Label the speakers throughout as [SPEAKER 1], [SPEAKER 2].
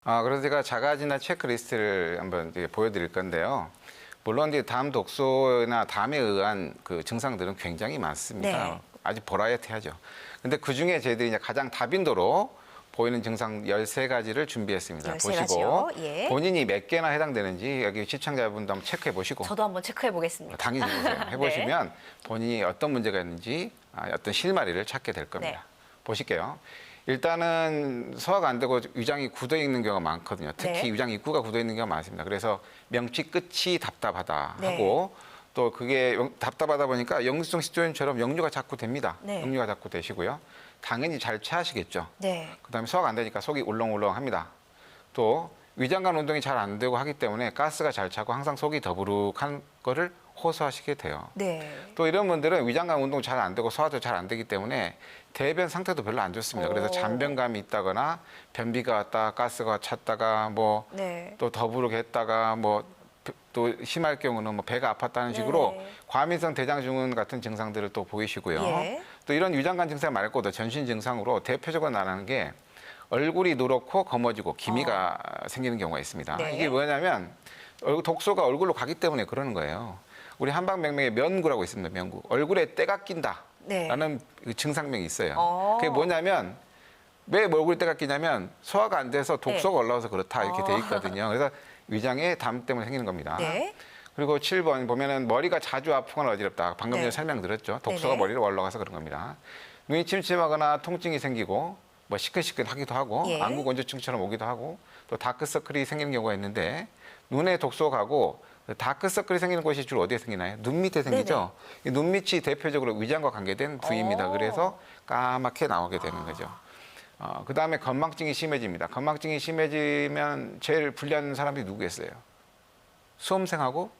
[SPEAKER 1] 그래서 제가 자가진단 체크리스트를 한번 이제 보여드릴 건데요. 물론 이제 담 독소나 담에 의한 그 증상들은 굉장히 많습니다.
[SPEAKER 2] 네.
[SPEAKER 1] 아주 버라이어티하죠. 근데 그 중에 저희들이 이제 가장 다빈도로 보이는 증상 13가지를 준비했습니다.
[SPEAKER 2] 13
[SPEAKER 1] 보시고
[SPEAKER 2] 가지요? 예.
[SPEAKER 1] 본인이 몇 개나 해당되는지 여기 시청자분도 한번 체크해 보시고
[SPEAKER 2] 저도 한번 체크해 보겠습니다.
[SPEAKER 1] 당연히 해보세요. 해보시면 본인이 어떤 문제가 있는지 어떤 실마리를 찾게 될 겁니다.
[SPEAKER 2] 네.
[SPEAKER 1] 보실게요. 일단은 소화가 안 되고 위장이 굳어 있는 경우가 많거든요. 특히
[SPEAKER 2] 네.
[SPEAKER 1] 위장 입구가 굳어 있는 경우가 많습니다. 그래서 명치 끝이 답답하다
[SPEAKER 2] 네.
[SPEAKER 1] 하고 또 그게 답답하다 보니까 역류성 식도염처럼 역류가 자꾸 됩니다.
[SPEAKER 2] 네.
[SPEAKER 1] 역류가 자꾸 되시고요. 당연히 잘 체하시겠죠.
[SPEAKER 2] 네.
[SPEAKER 1] 그다음에 소화가 안 되니까 속이 울렁울렁합니다. 또 위장관 운동이 잘 안 되고 하기 때문에 가스가 잘 차고 항상 속이 더부룩한 거를 호소하시게 돼요.
[SPEAKER 2] 네.
[SPEAKER 1] 또 이런 분들은 위장관 운동 잘 안 되고 소화도 잘 안 되기 때문에 대변 상태도 별로 안 좋습니다. 그래서 잔변감이 있다거나 변비가 왔다 가스가 찼다가 뭐
[SPEAKER 2] 네.
[SPEAKER 1] 또 더부룩했다가 뭐 또 심할 경우는 뭐 배가 아팠다는 식으로
[SPEAKER 2] 네.
[SPEAKER 1] 과민성 대장증후군 같은 증상들을 또 보이시고요.
[SPEAKER 2] 예.
[SPEAKER 1] 또 이런 위장관 증상 말고도 전신 증상으로 대표적으로 나타나는 게 얼굴이 누렇고 검어지고 기미가 생기는 경우가 있습니다.
[SPEAKER 2] 네.
[SPEAKER 1] 이게 뭐냐면 독소가 얼굴로 가기 때문에 그러는 거예요. 우리 한방병명에 면구라고 있습니다. 면구. 얼굴에 때가 낀다.
[SPEAKER 2] 네.
[SPEAKER 1] 라는 그 증상명이 있어요. 그게 뭐냐면 왜 얼굴에 때가 끼냐면 소화가 안 돼서 독소가 올라와서 그렇다 이렇게 돼 있거든요. 그래서 위장에 담 때문에 생기는 겁니다.
[SPEAKER 2] 네.
[SPEAKER 1] 그리고 7번 보면은 머리가 자주 아프거나 어지럽다. 방금 전에
[SPEAKER 2] 네.
[SPEAKER 1] 설명드렸죠. 독소가
[SPEAKER 2] 네네.
[SPEAKER 1] 머리로 올라가서 그런 겁니다. 눈이 침침하거나 통증이 생기고 뭐 시큰시큰하기도 하고
[SPEAKER 2] 예.
[SPEAKER 1] 안구건조증처럼 오기도 하고 또 다크서클이 생기는 경우가 있는데 눈에 독소가 가고 다크서클이 생기는 곳이 주로 어디에 생기나요? 눈 밑에 생기죠. 이 눈 밑이 대표적으로 위장과 관계된 부위입니다. 그래서 까맣게 나오게 되는 거죠. 그다음에 건망증이 심해집니다. 건망증이 심해지면 제일 불리한 사람이 누구겠어요? 수험생하고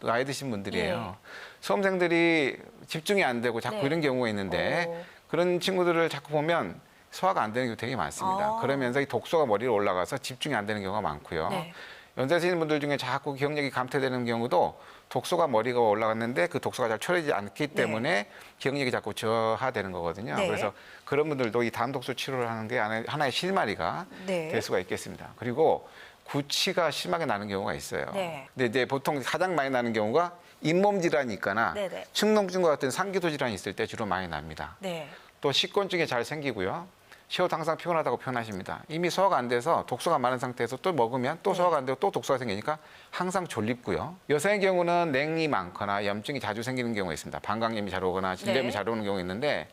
[SPEAKER 1] 나이 드신 분들이에요. 수험생들이 집중이 안 되고 자꾸
[SPEAKER 2] 네.
[SPEAKER 1] 이런 경우가 있는데 그런 친구들을 자꾸 보면 소화가 안 되는 경우 되게 많습니다. 그러면서 이 독소가 머리로 올라가서 집중이 안 되는 경우가 많고요.
[SPEAKER 2] 네.
[SPEAKER 1] 연세 드시는 분들 중에 자꾸 기억력이 감퇴되는 경우도 독소가 머리가 올라갔는데 그 독소가 잘 처리되지 않기 때문에 기억력이 자꾸 저하되는 거거든요.
[SPEAKER 2] 네.
[SPEAKER 1] 그래서 그런 분들도 이 담 독소 치료를 하는 게 하나의 실마리가
[SPEAKER 2] 네.
[SPEAKER 1] 될 수가 있겠습니다. 그리고 구취가 심하게 나는 경우가 있어요.
[SPEAKER 2] 네.
[SPEAKER 1] 근데 이제 보통 가장 많이 나는 경우가 잇몸 질환이 있거나
[SPEAKER 2] 네네.
[SPEAKER 1] 축농증과 같은 상기도 질환이 있을 때 주로 많이 납니다.
[SPEAKER 2] 네.
[SPEAKER 1] 또 식곤증이 잘 생기고요. 쉬어도 항상 피곤하다고 표현하십니다. 이미 소화가 안 돼서 독소가 많은 상태에서 또 먹으면 또 소화가 안 되고 또 독소가 생기니까 항상 졸립고요. 여성의 경우는 냉이 많거나 염증이 자주 생기는 경우가 있습니다. 방광염이 잘 오거나 질염이
[SPEAKER 2] 네.
[SPEAKER 1] 잘 오는 경우가 있는데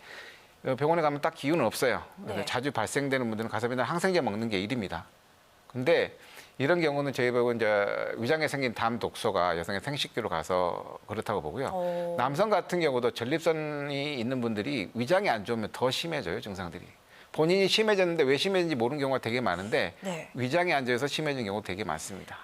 [SPEAKER 1] 병원에 가면 딱 기운은 없어요. 그래서
[SPEAKER 2] 네.
[SPEAKER 1] 자주 발생되는 분들은 가서 맨날 항생제 먹는 게 일입니다. 근데 이런 경우는 저희 보고 이제 위장에 생긴 담 독소가 여성의 생식기로 가서 그렇다고 보고요. 남성 같은 경우도 전립선이 있는 분들이 위장이 안 좋으면 더 심해져요, 증상들이. 본인이 심해졌는데 왜 심해진지 모르는 경우가 되게 많은데
[SPEAKER 2] 네.
[SPEAKER 1] 위장이 안 좋아서 심해진 경우 되게 많습니다.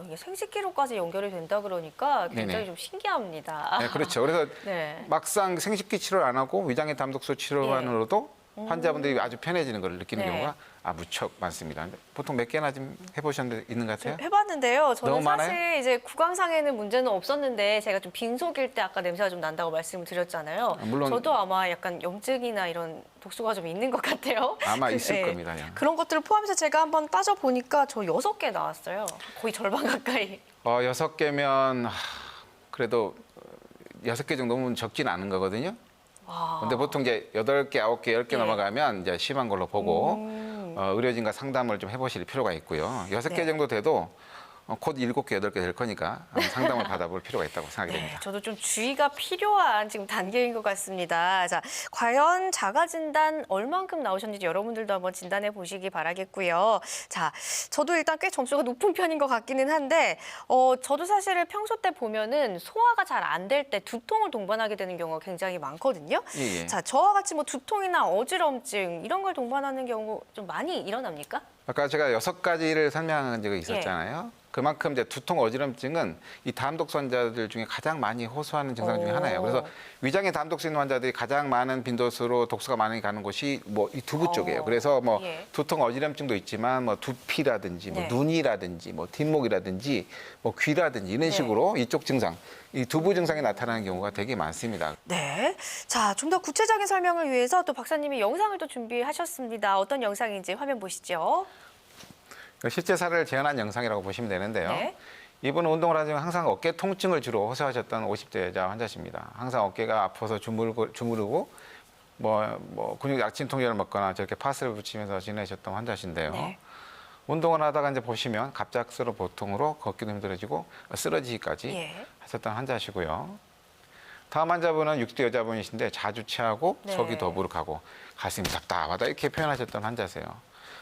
[SPEAKER 2] 이게 생식기로까지 연결이 된다 그러니까 굉장히
[SPEAKER 1] 네네.
[SPEAKER 2] 좀 신기합니다.
[SPEAKER 1] 네, 그렇죠. 그래서
[SPEAKER 2] 네.
[SPEAKER 1] 막상 생식기 치료를 안 하고 위장의 담독소 치료만으로도 환자분들이 아주 편해지는 걸 느끼는
[SPEAKER 2] 네.
[SPEAKER 1] 경우가 무척 많습니다. 근데 보통 몇 개나 좀 해보셨는데 있는 것 같아요?
[SPEAKER 2] 해봤는데요. 저는
[SPEAKER 1] 너무
[SPEAKER 2] 사실
[SPEAKER 1] 많아요?
[SPEAKER 2] 이제 구강상에는 문제는 없었는데 제가 좀 빈속일 때 아까 냄새가 좀 난다고 말씀을 드렸잖아요.
[SPEAKER 1] 물론
[SPEAKER 2] 저도 아마 약간 염증이나 이런 독소가 좀 있는 것 같아요.
[SPEAKER 1] 아마
[SPEAKER 2] 그,
[SPEAKER 1] 있을 겁니다. 그냥.
[SPEAKER 2] 그런 것들을 포함해서 제가 한번 따져보니까 저 6개 나왔어요. 거의 절반 가까이.
[SPEAKER 1] 6개면 그래도 6개 정도면 적진 않은 거거든요.
[SPEAKER 2] 와.
[SPEAKER 1] 근데 보통 이제 8개, 9개, 10개
[SPEAKER 2] 예.
[SPEAKER 1] 넘어가면 이제 심한 걸로 보고 의료진과 상담을 좀 해보실 필요가 있고요. 6개
[SPEAKER 2] 네.
[SPEAKER 1] 정도 돼도 곧 7개, 8개 될 거니까 한번 상담을 받아볼 필요가 있다고 생각이
[SPEAKER 2] 네,
[SPEAKER 1] 됩니다.
[SPEAKER 2] 저도 좀 주의가 필요한 지금 단계인 것 같습니다. 자, 과연 자가진단 얼만큼 나오셨는지 여러분들도 한번 진단해 보시기 바라겠고요. 자, 저도 일단 꽤 점수가 높은 편인 것 같기는 한데, 저도 사실은 평소 때 보면은 소화가 잘 안 될 때 두통을 동반하게 되는 경우가 굉장히 많거든요.
[SPEAKER 1] 예, 예.
[SPEAKER 2] 자, 저와 같이 뭐 두통이나 어지럼증 이런 걸 동반하는 경우 좀 많이 일어납니까?
[SPEAKER 1] 아까 제가 6가지를 설명한 적이 있었잖아요. 그만큼 이제 두통 어지럼증은 이 담독소 환자들 중에 가장 많이 호소하는 증상 중에 하나예요. 그래서 위장에 담독소 있는 환자들이 가장 많은 빈도수로 독소가 많이 가는 곳이 뭐 이 두부 쪽이에요. 그래서 뭐
[SPEAKER 2] 예.
[SPEAKER 1] 두통 어지럼증도 있지만 뭐 두피라든지 뭐
[SPEAKER 2] 네.
[SPEAKER 1] 눈이라든지 뭐 뒷목이라든지 뭐 귀라든지 이런
[SPEAKER 2] 네.
[SPEAKER 1] 식으로 이쪽 증상, 이 두부 증상이 나타나는 경우가 되게 많습니다.
[SPEAKER 2] 네. 자, 좀 더 구체적인 설명을 위해서 또 박사님이 영상을 또 준비하셨습니다. 어떤 영상인지 화면 보시죠.
[SPEAKER 1] 실제 사례를 재현한 영상이라고 보시면 되는데요.
[SPEAKER 2] 네.
[SPEAKER 1] 이분은 운동을 하지만 항상 어깨 통증을 주로 호소하셨던 50대 여자 환자십니다. 항상 어깨가 아파서 주무르고 근육 약침 통제를 먹거나 저렇게 파스를 붙이면서 지내셨던 환자신데요.
[SPEAKER 2] 네.
[SPEAKER 1] 운동을 하다가 이제 보시면 갑작스러운 보통으로 걷기도 힘들어지고 쓰러지기까지
[SPEAKER 2] 예.
[SPEAKER 1] 하셨던 환자시고요. 다음 환자분은 60대 여자분이신데 자주 체하고
[SPEAKER 2] 네.
[SPEAKER 1] 속이 더부룩하고 가슴이 답답하다 이렇게 표현하셨던 환자세요.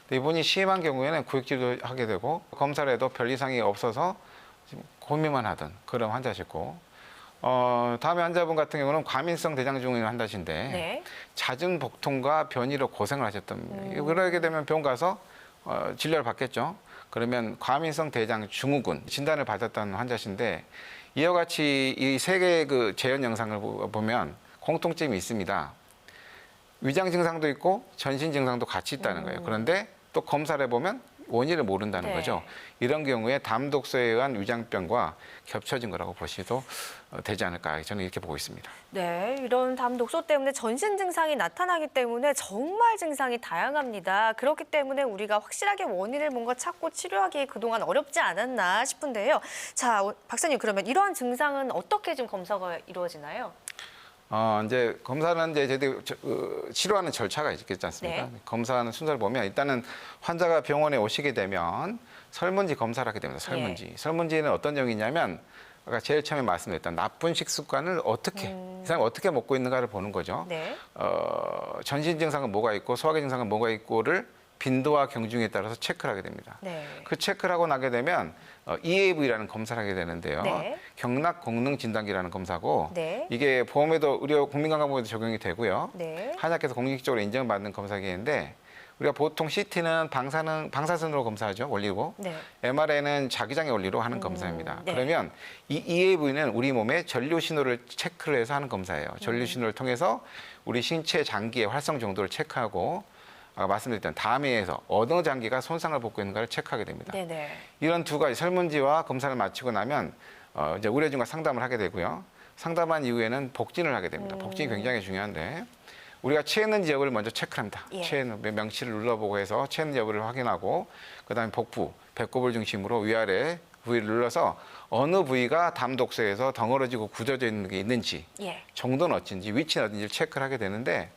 [SPEAKER 1] 근데 이분이 심한 경우에는 구역질도 하게 되고 검사를 해도 별 이상이 없어서 지금 고민만 하던 그런 환자시고 다음에 환자분 같은 경우는 과민성 대장증후군 환자신데
[SPEAKER 2] 네.
[SPEAKER 1] 잦은 복통과 변이로 고생을 하셨던 분이에요. 그러게 되면 병원 가서 진료를 받겠죠. 그러면 과민성 대장 증후군 진단을 받았던 환자신데 이와 같이 이 세 개의 그 재현 영상을 보면 공통점이 있습니다. 위장 증상도 있고 전신 증상도 같이 있다는 거예요. 그런데 또 검사를 해보면 원인을 모른다는
[SPEAKER 2] 네.
[SPEAKER 1] 거죠. 이런 경우에 담독소에 의한 위장병과 겹쳐진 거라고 보셔도 되지 않을까 저는 이렇게 보고 있습니다.
[SPEAKER 2] 네, 이런 담 독소 때문에 전신 증상이 나타나기 때문에 정말 증상이 다양합니다. 그렇기 때문에 우리가 확실하게 원인을 뭔가 찾고 치료하기 그동안 어렵지 않았나 싶은데요. 자, 박사님 그러면 이러한 증상은 어떻게 좀 검사가 이루어지나요?
[SPEAKER 1] 이제 검사는 이제 저희들이 치료하는 절차가 있겠지 않습니까?
[SPEAKER 2] 네.
[SPEAKER 1] 검사하는 순서를 보면 일단은 환자가 병원에 오시게 되면 설문지 검사를 하게 됩니다. 설문지. 설문지는 어떤 내용이냐면 아까 제일 처음에 말씀드렸던 나쁜 식습관을 어떻게 이 사람이 어떻게 먹고 있는가를 보는 거죠.
[SPEAKER 2] 네.
[SPEAKER 1] 전신 증상은 뭐가 있고 소화기 증상은 뭐가 있고를 빈도와 경중에 따라서 체크를 하게 됩니다.
[SPEAKER 2] 네.
[SPEAKER 1] 그 체크를 하고 나게 되면 EAV라는 검사를 하게 되는데요.
[SPEAKER 2] 네.
[SPEAKER 1] 경락功能진단기라는 검사고
[SPEAKER 2] 네.
[SPEAKER 1] 이게 보험에도 의료 국민건강보험에도 적용이 되고요.
[SPEAKER 2] 네.
[SPEAKER 1] 한약에서 공식적으로 인정받는 검사기인데 우리가 보통 CT는 방사선으로 검사하죠. 원리고.
[SPEAKER 2] 네.
[SPEAKER 1] MRI는 자기장의 원리로 하는 검사입니다.
[SPEAKER 2] 네.
[SPEAKER 1] 그러면 이 EAV는 우리 몸의 전류 신호를 체크를 해서 하는 검사예요. 전류 신호를 통해서 우리 신체 장기의 활성 정도를 체크하고 아까 말씀드렸던 담에에서 어느 장기가 손상을 받고 있는가를 체크하게 됩니다.
[SPEAKER 2] 네네.
[SPEAKER 1] 이런 두 가지 설문지와 검사를 마치고 나면 이제 의료진과 상담을 하게 되고요. 상담한 이후에는 복진을 하게 됩니다. 복진이 굉장히 중요한데 우리가 체했는지 여부를 먼저 체크합니다.
[SPEAKER 2] 예.
[SPEAKER 1] 체했는 명치를 눌러보고 해서 체했는지 여부를 확인하고 그다음에 복부, 배꼽을 중심으로 위아래 부위를 눌러서 어느 부위가 담독소에서 덩어러지고 굳어져 있는 게 있는지
[SPEAKER 2] 예.
[SPEAKER 1] 정도는 어쩐지 위치는 어딘지를 체크를 하게 되는데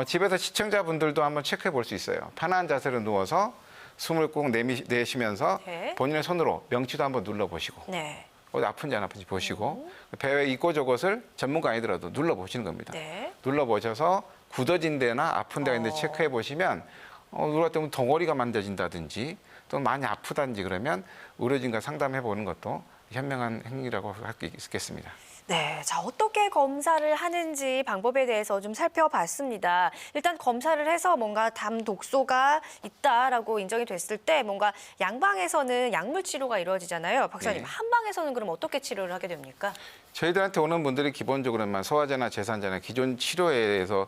[SPEAKER 1] 집에서 시청자분들도 한번 체크해 볼 수 있어요. 편한 자세로 누워서 숨을 꾹 내쉬면서
[SPEAKER 2] 네.
[SPEAKER 1] 본인의 손으로 명치도 한번 눌러보시고
[SPEAKER 2] 네.
[SPEAKER 1] 어디 아픈지 안 아픈지 보시고 배에 있고 저것을 전문가 아니더라도 눌러보시는 겁니다.
[SPEAKER 2] 네.
[SPEAKER 1] 눌러보셔서 굳어진 데나 아픈 데가 있는지 체크해 보시면 누가 때문에 덩어리가 만져진다든지 또 많이 아프다든지 그러면 의료진과 상담해 보는 것도 현명한 행위라고 할 수 있겠습니다.
[SPEAKER 2] 네, 자 어떻게 검사를 하는지 방법에 대해서 좀 살펴봤습니다. 일단 검사를 해서 뭔가 담 독소가 있다라고 인정이 됐을 때 뭔가 양방에서는 약물 치료가 이루어지잖아요. 박사님,
[SPEAKER 1] 네.
[SPEAKER 2] 한방에서는 그럼 어떻게 치료를 하게 됩니까?
[SPEAKER 1] 저희들한테 오는 분들이 기본적으로만 소화제나 제산제나 기존 치료에 대해서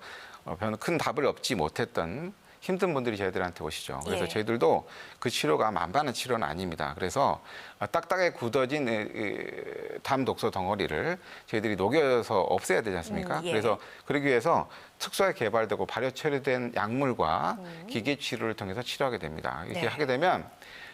[SPEAKER 1] 별로 큰 답을 얻지 못했던 힘든 분들이 저희들한테 오시죠. 그래서
[SPEAKER 2] 예.
[SPEAKER 1] 저희들도 그 치료가 만반의 치료는 아닙니다. 그래서 딱딱하게 굳어진 담 독소 덩어리를 저희들이 녹여서 없애야 되지 않습니까?
[SPEAKER 2] 예.
[SPEAKER 1] 그래서 그러기 위해서 특수하게 개발되고 발효 처리된 약물과 기계 치료를 통해서 치료하게 됩니다. 이렇게
[SPEAKER 2] 네.
[SPEAKER 1] 하게 되면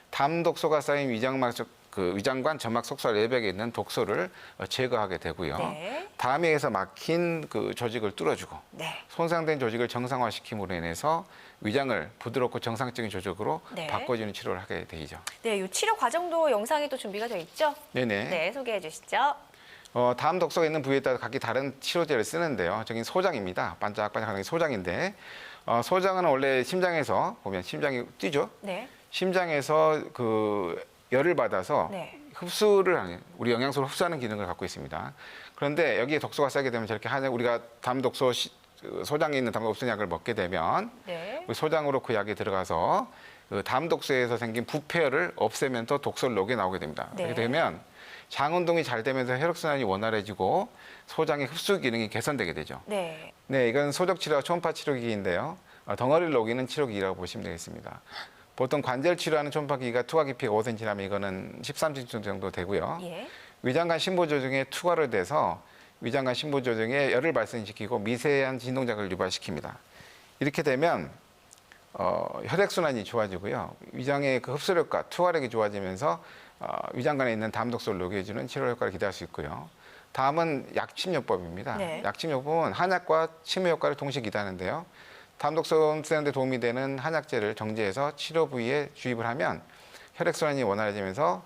[SPEAKER 1] 담 독소가 쌓인 위장관 점막 속살 내벽에 있는 독소를 제거하게 되고요.
[SPEAKER 2] 네.
[SPEAKER 1] 담에서 막힌 그 조직을 뚫어주고
[SPEAKER 2] 네.
[SPEAKER 1] 손상된 조직을 정상화시킴으로 인해서 위장을 부드럽고 정상적인 조직으로
[SPEAKER 2] 네.
[SPEAKER 1] 바꿔주는 치료를 하게 되죠.
[SPEAKER 2] 네, 이 치료 과정도 영상이 또 준비가 되어 있죠?
[SPEAKER 1] 네네.
[SPEAKER 2] 네, 소개해 주시죠.
[SPEAKER 1] 담 독소가 있는 부위에 따라 각기 다른 치료제를 쓰는데요. 저긴 소장입니다. 반짝반짝하는 게 소장인데 소장은 원래 심장에서 보면 심장이 뛰죠.
[SPEAKER 2] 네.
[SPEAKER 1] 심장에서 그 열을 받아서
[SPEAKER 2] 네.
[SPEAKER 1] 흡수를 하는 우리 영양소를 흡수하는 기능을 갖고 있습니다. 그런데 여기에 독소가 쌓이게 되면 저렇게 하는 우리가 담 독소 소장에 있는 담 독소 약을 먹게 되면
[SPEAKER 2] 네.
[SPEAKER 1] 그 소장으로 그 약이 들어가서 그 담 독소에서 생긴 부패열을 없애면서 독소를 녹여 나오게 됩니다.
[SPEAKER 2] 네.
[SPEAKER 1] 그렇게 되면 장 운동이 잘 되면서 혈액순환이 원활해지고 소장의 흡수 기능이 개선되게 되죠.
[SPEAKER 2] 네.
[SPEAKER 1] 네, 이건 소적 치료와 초음파 치료기기인데요. 덩어리를 녹이는 치료기기라고 보시면 되겠습니다. 보통 관절 치료하는 초음파 기기가 투과 깊이가 5cm라면 이거는 13cm 정도 되고요.
[SPEAKER 2] 예.
[SPEAKER 1] 위장관 심부 조정에 투과를 돼서 위장관 심부 조정에 열을 발생시키고 미세한 진동작을 유발시킵니다. 이렇게 되면 혈액순환이 좋아지고요. 위장의 그 흡수력과 투하력이 좋아지면서 위장관에 있는 담독소를 녹여주는 치료 효과를 기대할 수 있고요. 다음은 약침요법입니다.
[SPEAKER 2] 네.
[SPEAKER 1] 약침요법은 한약과 치료 효과를 동시에 기대하는데요. 담독소 흡수하는 데 도움이 되는 한약재를 정제해서 치료 부위에 주입을 하면 혈액순환이 원활해지면서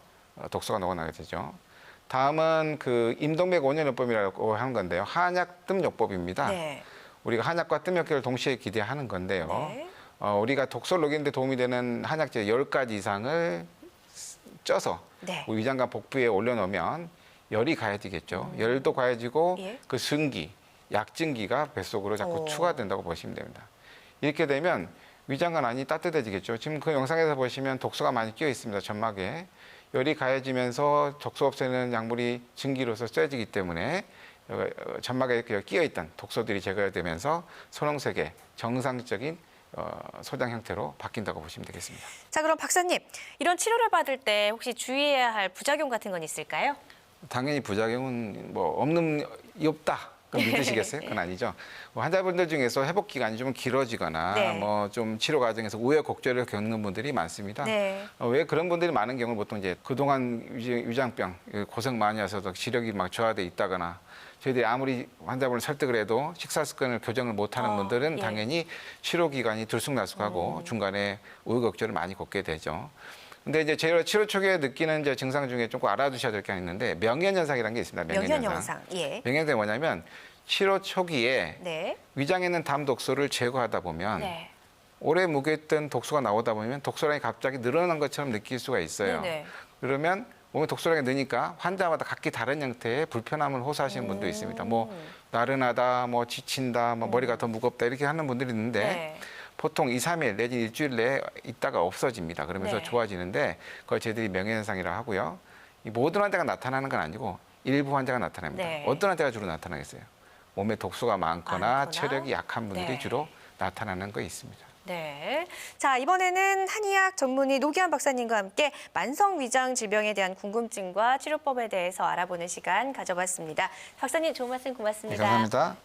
[SPEAKER 1] 독소가 녹아나게 되죠. 다음은 그 임동맥 온연요법이라고 하는 건데요. 한약 뜸요법입니다.
[SPEAKER 2] 네.
[SPEAKER 1] 우리가 한약과 뜸역기를 동시에 기대하는 건데요.
[SPEAKER 2] 네.
[SPEAKER 1] 우리가 독소를 녹이는 데 도움이 되는 한약재 10가지 이상을 쪄서
[SPEAKER 2] 네.
[SPEAKER 1] 위장관 복부에 올려놓으면 열이 가해지겠죠. 열도 가해지고
[SPEAKER 2] 예.
[SPEAKER 1] 그 승기, 약증기가 뱃속으로 자꾸
[SPEAKER 2] 오.
[SPEAKER 1] 추가된다고 보시면 됩니다. 이렇게 되면 위장관 안이 따뜻해지겠죠. 지금 그 영상에서 보시면 독소가 많이 끼어 있습니다. 점막에. 열이 가해지면서 독소 없애는 약물이 증기로서 쐬지기 때문에 점막에 이렇게 끼어 있던 독소들이 제거되면서 선홍색의 정상적인 소장 형태로 바뀐다고 보시면 되겠습니다.
[SPEAKER 2] 자, 그럼 박사님, 이런 치료를 받을 때 혹시 주의해야 할 부작용 같은 건 있을까요?
[SPEAKER 1] 당연히 부작용은 뭐 없는 없다. 그럼 믿으시겠어요? 그건 아니죠. 환자분들 중에서 회복 기간이 좀 길어지거나
[SPEAKER 2] 네.
[SPEAKER 1] 뭐 좀 치료 과정에서 우여곡절을 겪는 분들이 많습니다.
[SPEAKER 2] 네.
[SPEAKER 1] 왜 그런 분들이 많은 경우는 보통 이제 그동안 위장병 고생 많이 하셔서 지력이 막 저하돼 있다거나 저희들이 아무리 환자분을 설득을 해도 식사 습관을 교정을 못하는 분들은
[SPEAKER 2] 예.
[SPEAKER 1] 당연히 치료 기간이 들쑥날쑥하고 중간에 우여곡절을 많이 겪게 되죠. 근데 이제 제가 치료 초기에 느끼는 이제 증상 중에 조금 알아두셔야 될 게 있는데 명현현상이라는 게 있습니다.
[SPEAKER 2] 명현현상. 예.
[SPEAKER 1] 명현현상이 뭐냐면 치료 초기에
[SPEAKER 2] 네.
[SPEAKER 1] 위장에 있는 담독소를 제거하다 보면
[SPEAKER 2] 네.
[SPEAKER 1] 오래 묵었던 독소가 나오다 보면 독소량이 갑자기 늘어난 것처럼 느낄 수가 있어요.
[SPEAKER 2] 네네.
[SPEAKER 1] 그러면 몸에 독소량이 느니까 환자마다 각기 다른 형태의 불편함을 호소하시는 분도 있습니다. 뭐 나른하다, 뭐 지친다, 뭐 머리가 더 무겁다 이렇게 하는 분들이 있는데
[SPEAKER 2] 네.
[SPEAKER 1] 보통 2, 3일 내지 일주일 내에 있다가 없어집니다. 그러면서
[SPEAKER 2] 네.
[SPEAKER 1] 좋아지는데 그걸 저희들이 명현현상이라고 하고요. 이 모든 환자가 나타나는 건 아니고 일부 환자가 나타납니다.
[SPEAKER 2] 네.
[SPEAKER 1] 어떤 환자가 주로 나타나겠어요? 몸에 독소가 많거나 체력이 약한 분들이
[SPEAKER 2] 네.
[SPEAKER 1] 주로 나타나는 거 있습니다.
[SPEAKER 2] 네. 자, 이번에는 한의학 전문의 노기환 박사님과 함께 만성 위장 질병에 대한 궁금증과 치료법에 대해서 알아보는 시간 가져봤습니다. 박사님 좋은 말씀
[SPEAKER 1] 네,
[SPEAKER 2] 고맙습니다.
[SPEAKER 1] 감사합니다.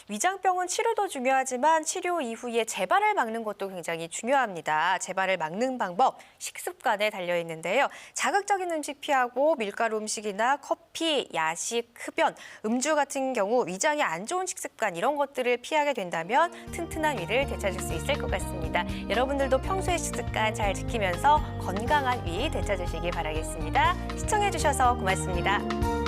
[SPEAKER 2] 위장병은 치료도 중요하지만 치료 이후에 재발을 막는 것도 굉장히 중요합니다. 재발을 막는 방법, 식습관에 달려 있는데요. 자극적인 음식 피하고 밀가루 음식이나 커피, 야식, 흡연, 음주 같은 경우 위장에 안 좋은 식습관 이런 것들을 피하게 된다면 튼튼한 위를 되찾을 수 있을 것 같습니다. 여러분들도 평소에 식습관 잘 지키면서 건강한 위 되찾으시기 바라겠습니다. 시청해 주셔서 고맙습니다.